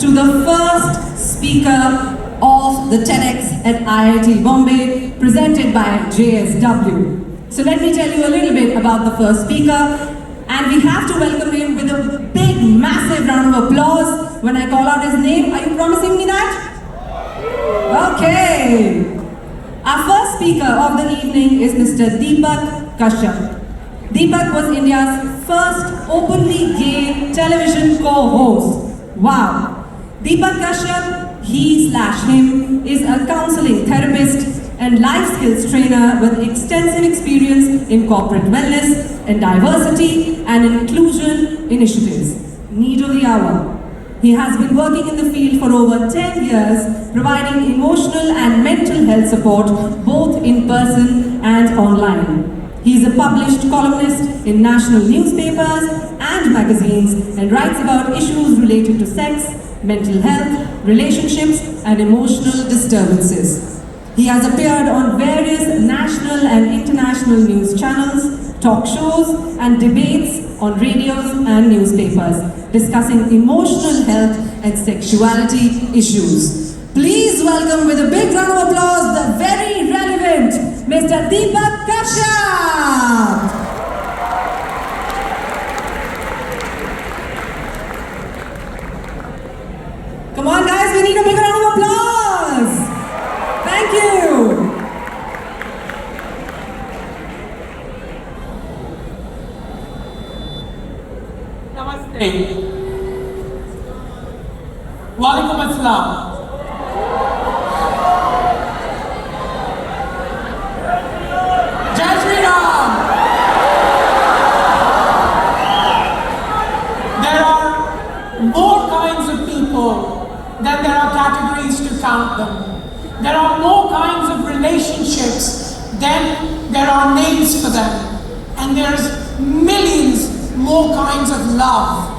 to the first speaker of the TEDx at IIT Bombay, presented by JSW. So let me tell you a little bit about the first speaker, and we have to welcome him with a big, massive round of applause when I call out his name. Are you promising me that? Okay. Our first speaker of the evening is Mr. Deepak Kashyap. Deepak was India's first openly gay television co-host. Wow! Deepak Kashyap, he/him, is a counseling therapist and life skills trainer with extensive experience in corporate wellness and diversity and inclusion initiatives. Need of the hour. He has been working in the field for over 10 years, providing emotional and mental health support both in person and online. He is a published columnist in national newspapers and magazines and writes about issues related to sex, mental health, relationships, and emotional disturbances. He has appeared on various national and international news channels, talk shows, and debates on radios and newspapers, discussing emotional health and sexuality issues. Please welcome with a big round of applause the very relevant Mr. Deepak Kashyap. Come on guys, we need a big round of applause. Thank you. Namaste. Walaikum Assalam. Jai Shri Ram. There are more kinds of people than there are categories to count them. There are more kinds of relationships than there are names for them. And there's millions more kinds of love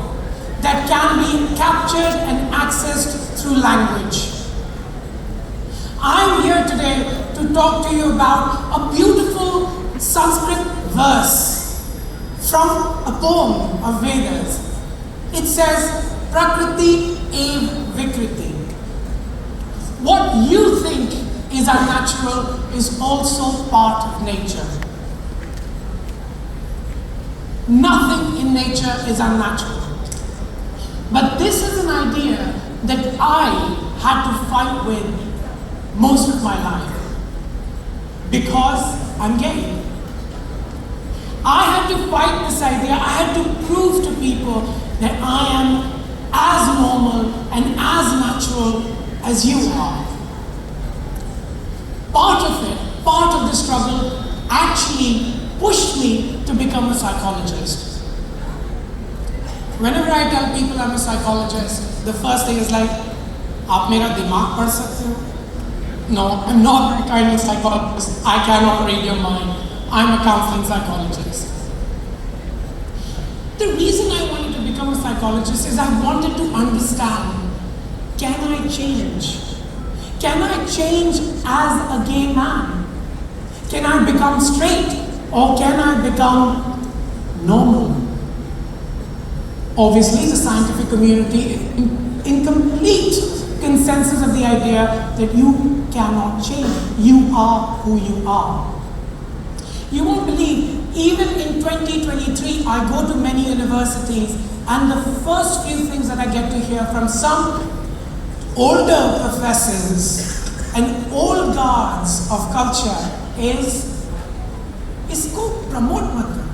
that can be captured and accessed through language. I'm here today to talk to you about a beautiful Sanskrit verse from a poem of Vedas. It says, Prakriti ev Vikriti. What you think is unnatural is also part of nature. Nothing in nature is unnatural. But this is an idea that I had to fight with most of my life because I'm gay. I had to fight this idea. I had to prove to people that I am as normal and as natural as you are. Part of the struggle actually pushed me to become a psychologist. Whenever I tell people I'm a psychologist, the first thing is like, "Aap mera dimag padh sakte ho?" No, I'm not that kind of psychologist. I cannot read your mind. I'm a counseling psychologist. The reason I wanted to become a psychologist is I wanted to understand, can I change? Can I change as a gay man? Can I become straight? Or can I become normal? Obviously, the scientific community is in complete consensus of the idea that you cannot change. You are who you are. You won't believe, even in 2023, I go to many universities, and the first few things that I get to hear from some older professors and old guards of culture is, "Isko promote mat karo.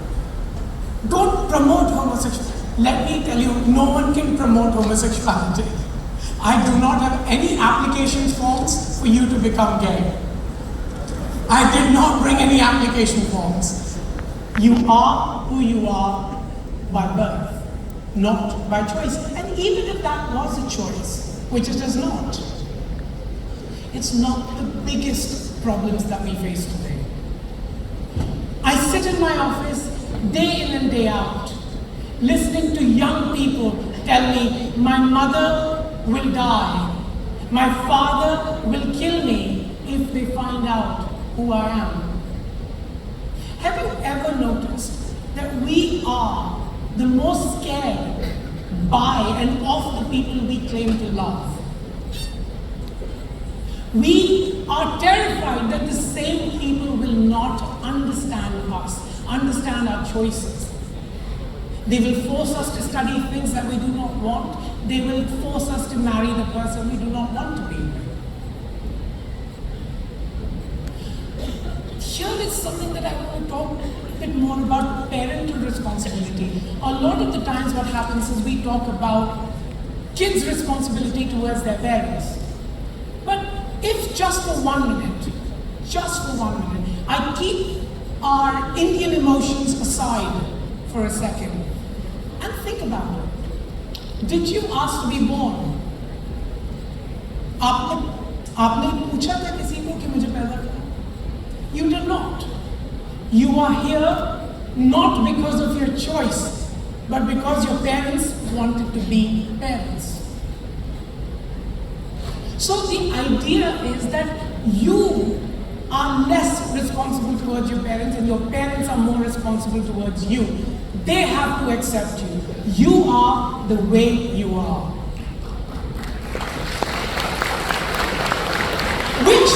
Don't promote homosexuality." Let me tell you, no one can promote homosexuality. I do not have any application forms for you to become gay. I did not bring any application forms. You are who you are by birth, not by choice. And even if that was a choice, which it is not, it's not the biggest problems that we face today. I sit in my office day in and day out, listening to young people tell me, my mother will die, my father will kill me if they find out who I am. Have you ever noticed that we are the most scared by and of the people we claim to love. We are terrified that the same people will not understand us, understand our choices. They will force us to study things that we do not want. They will force us to marry the person we do not want to be with. Here is something that I want to talk a bit more about: parental responsibility. A lot of the times what happens is we talk about kids' responsibility towards their parents. But if just for 1 minute, I keep our Indian emotions aside for a second and think about it. Did you ask to be born? आपने पूछा था किसी को कि मुझे पैदा करो? You did not. You are here not because of your choice, but because your parents wanted to be parents. So the idea is that you are less responsible towards your parents and your parents are more responsible towards you. They have to accept you. You are the way you are. Which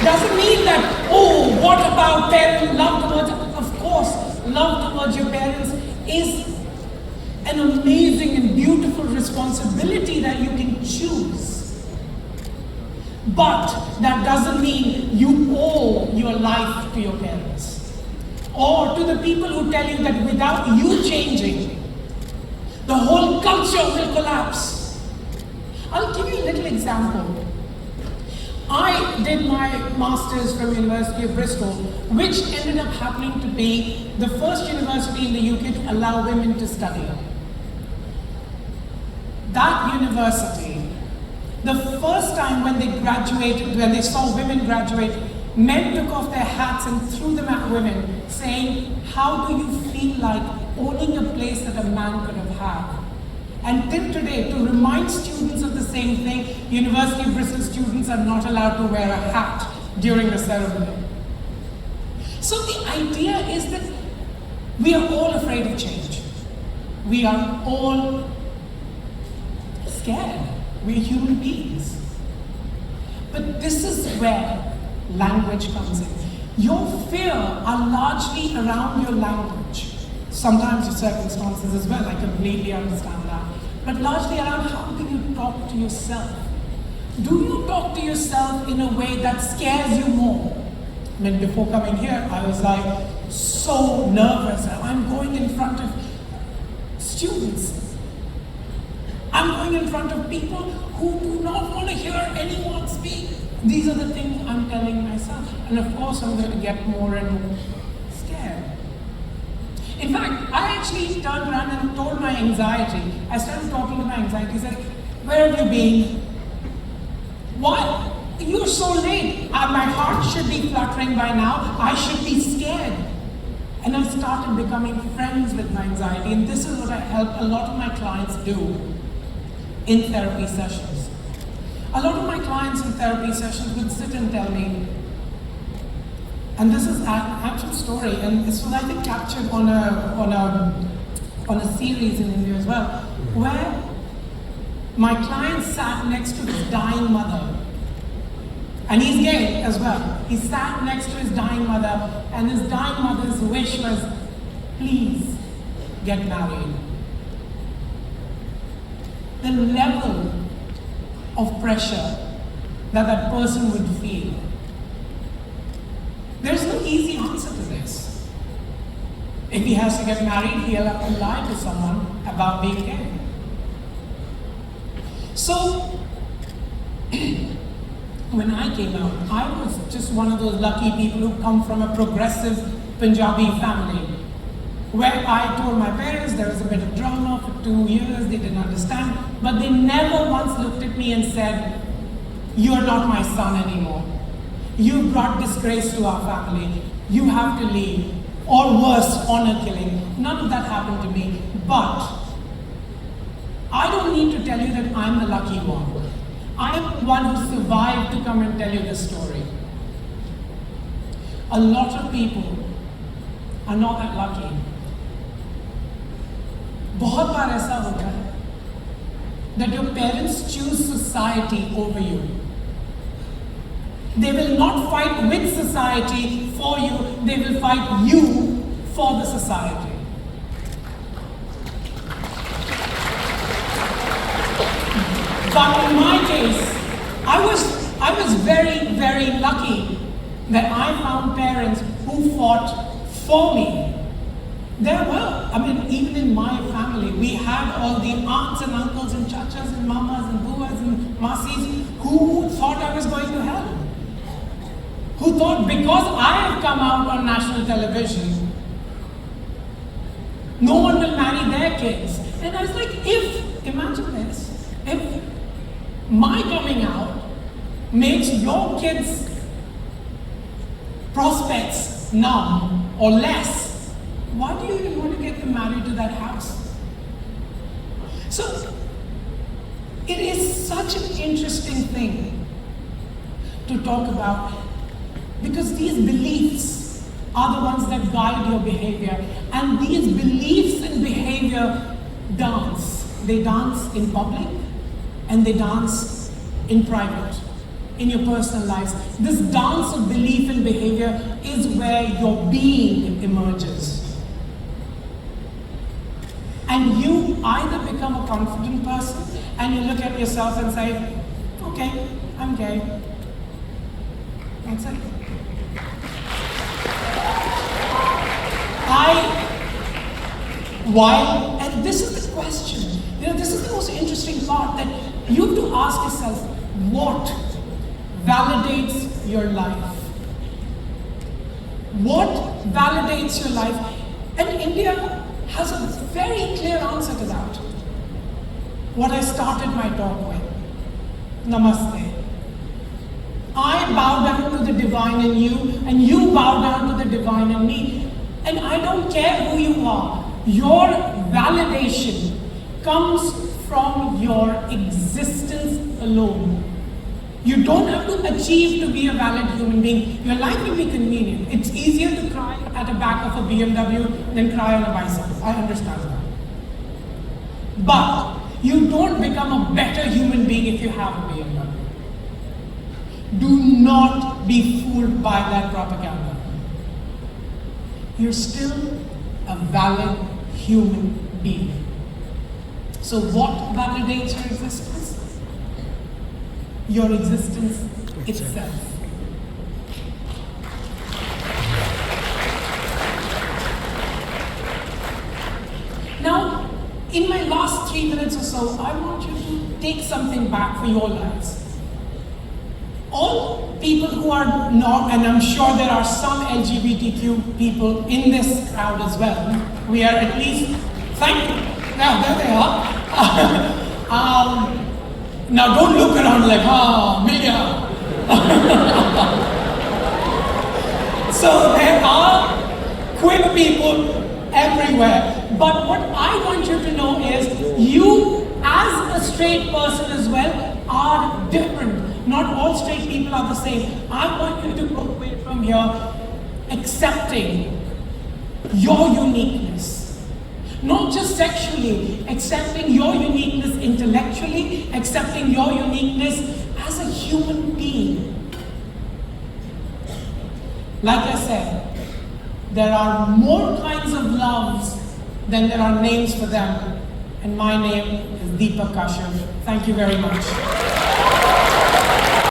doesn't mean that, oh, what about parent love towards, of course, love towards your parents is an amazing and beautiful responsibility that you can choose. But that doesn't mean you owe your life to your parents. Or to the people who tell you that without you changing, the whole culture will collapse. I'll give you a little example. I did my master's from University of Bristol, which ended up happening to be the first university in the UK to allow women to study. That university, the first time when they graduated, when they saw women graduate, men took off their hats and threw them at women, saying, how do you feel like owning a place that a man could have had? And till today, to remind students of the same thing, University of Bristol students are not allowed to wear a hat during the ceremony. So the idea is that we are all afraid of change. We are all scared. We're human beings. But this is where language comes in. Your fear are largely around your language. Sometimes your circumstances as well, I completely understand that. But largely around how do you talk to yourself? Do you talk to yourself in a way that scares you more? I mean, before coming here, I was like so nervous. I'm going in front of students. I'm going in front of people who do not want to hear anyone speak. These are the things I'm telling myself. And of course, I'm going to get more and more scared. In fact, I actually turned around and told my anxiety. I started talking to my anxiety. I said, where have you been? Why? You're so late. My heart should be fluttering by now. I should be scared. And I started becoming friends with my anxiety. And this is what I help a lot of my clients do in therapy sessions. A lot of my clients in therapy sessions would sit and tell me, and this is an actual story, and this was I think captured on a series in India as well, where my client sat next to his dying mother, and he's gay as well. He sat next to his dying mother, and his dying mother's wish was, please get married. The level of pressure that that person would feel. There's no easy answer to this. If he has to get married, he'll have to lie to someone about being gay. So, when I came out, I was just one of those lucky people who come from a progressive Punjabi family, where I told my parents there was a bit of drama for 2 years, they didn't understand, but they never once looked at me and said, you are not my son anymore. You brought disgrace to our family. You have to leave. Or worse, honor killing. None of that happened to me. But I don't need to tell you that I'm the lucky one. I am the one who survived to come and tell you this story. A lot of people are not that lucky. बहुत बार ऐसा होता है that your parents choose society over you. They will not fight with society for you, they will fight you for the society. But in my case, I was very, very lucky that I found parents who fought for me. There were, even in my family, we had all the aunts and uncles and chachas and mamas and buas and masis who thought I was going to hell. Who thought because I have come out on national television, no one will marry their kids. And I was like, imagine this, if my coming out makes your kids' prospects numb or less, why do you even want to get them married to that house? So, it is such an interesting thing to talk about because these beliefs are the ones that guide your behavior. And these beliefs and behavior dance. They dance in public and they dance in private, in your personal lives. This dance of belief and behavior is where your being emerges. And you either become a confident person and you look at yourself and say, okay, I'm gay. That's it. And this is the question, this is the most interesting part, that you have to ask yourself, what validates your life? What validates your life? And India has a very clear answer to that. What I started my talk with, Namaste. I bow down to the divine in you, and you bow down to the divine in me. And I don't care who you are. Your validation comes from your existence alone. You don't have to achieve to be a valid human being. Your life will be convenient. It's easier to cry at the back of a BMW than cry on a bicycle. I understand that. But you don't become a better human being if you have a BMW. Do not be fooled by that propaganda. You're still a valid human being. So what validates your existence? Your existence itself. Now, in my last 3 minutes or so, I want you to take something back for your lives. All people who are not, and I'm sure there are some LGBTQ people in this crowd as well. We are at least, thank you. Now, there they are. Now, don't look around like, Milya. So, there are queer people everywhere. But what I want you to know is, you as a straight person as well are different. Not all straight people are the same. I want you to go away from here accepting your uniqueness. Not just sexually, accepting your uniqueness intellectually, accepting your uniqueness as a human being. Like I said, there are more kinds of loves than there are names for them. And my name is Deepak Kashyap. Thank you very much.